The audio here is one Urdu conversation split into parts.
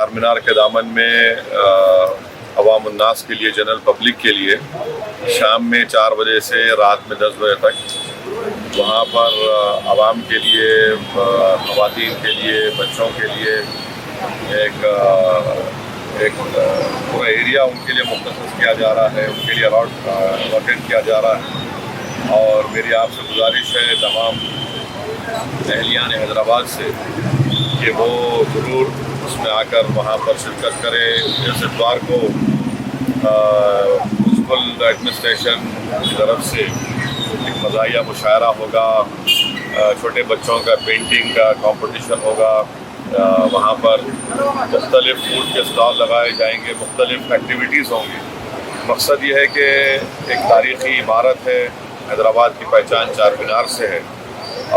چار مینار کے دامن میں عوام الناس کے لیے، جنرل پبلک کے لیے شام میں 4 بجے سے رات میں 10 بجے تک وہاں پر عوام کے لیے، خواتین کے لیے، بچوں کے لیے ایک پورا ایریا ان کے لیے مختص کیا جا رہا ہے، ان کے لیے الاٹمنٹ کیا جا رہا ہے۔ اور میری آپ سے گزارش ہے تمام اہلیان حیدرآباد سے کہ وہ ضرور اس میں آ کر وہاں پر شرکت کرے۔ اس اتوار کو میونسپل ایڈمنسٹریشن کی طرف سے ایک مزاحیہ مشاعرہ ہوگا، چھوٹے بچوں کا پینٹنگ کا کمپٹیشن ہوگا، وہاں پر مختلف فوڈ کے اسٹال لگائے جائیں گے، مختلف ایکٹیویٹیز ہوں گی۔ مقصد یہ ہے کہ ایک تاریخی عمارت ہے، حیدرآباد کی پہچان چار مینار سے ہے،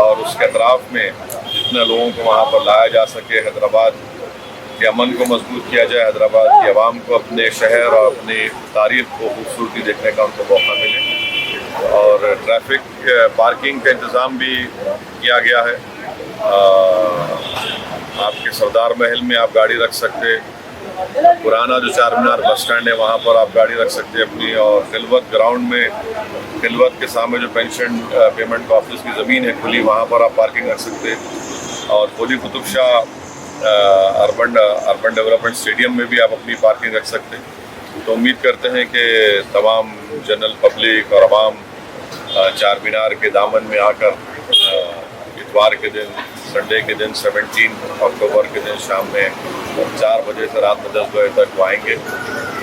اور اس کے اطراف میں جتنے لوگوں کو وہاں پر لایا جا سکے، حیدرآباد کے امن کو مضبوط کیا جائے، حیدرآباد کی عوام کو اپنے شہر اور اپنی تاریخ کو خوبصورتی دیکھنے کا ان کو موقع ملے۔ اور ٹریفک پارکنگ کا انتظام بھی کیا گیا ہے۔ آپ کے سردار محل میں آپ گاڑی رکھ سکتے، پرانا جو چار مینار بس اسٹینڈ ہے وہاں پر آپ گاڑی رکھ سکتے اپنی، اور خلوت گراؤنڈ میں، خلوت کے سامنے جو پینشن پیمنٹ آفس کی زمین ہے کھلی، وہاں پر آپ پارکنگ رکھ سکتے۔ اور Quli Qutb Shah urban development stadium میں بھی آپ اپنی پارکنگ رکھ سکتے۔ تو امید کرتے ہیں کہ تمام جنرل پبلک اور عوام چار مینار کے دامن میں آ کر اتوار کے دن، سنڈے کے دن 17 اکتوبر کے دن شام میں 4 بجے سے رات میں 10 بجے تک وہ آئیں گے،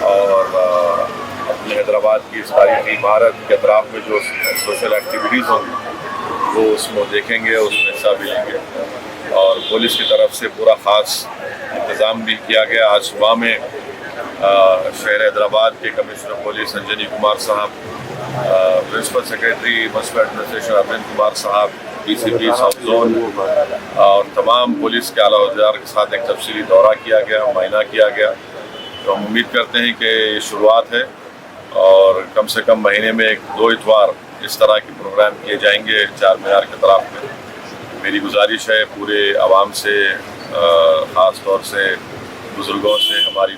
اور اپنے حیدرآباد کی اس تاریخی عمارت کے اطراف میں جو سوشل ایکٹیویٹیز ہوں گی وہ اس میں دیکھیں گے، اس میں حصہ بھی لیں گے۔ اور پولیس کی طرف سے پورا خاص انتظام بھی کیا گیا۔ آج صبح میں شہر حیدرآباد کے کمشنر پولیس سنجنی کمار صاحب، principal secretary municipal administration Arvind Kumar صاحب، D C P south zone اور تمام پولیس کے اعلیٰ عہدیدار کے ساتھ ایک تفصیلی دورہ کیا گیا، معائنہ کیا گیا۔ تو ہم امید کرتے ہیں کہ یہ شروعات ہے، اور کم سے کم مہینے میں 2 اتوار اس طرح کے پروگرام کیے جائیں گے چار مینار کے طرف میں۔ میری گزارش ہے پورے عوام سے، خاص طور سے بزرگوں سے، ہماری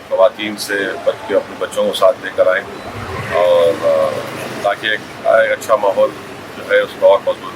خواتین سے، اپنے بچوں کو ساتھ لے کر آئیں، اور تاکہ ایک اچھا ماحول جو ہے اس کو اور مضبوط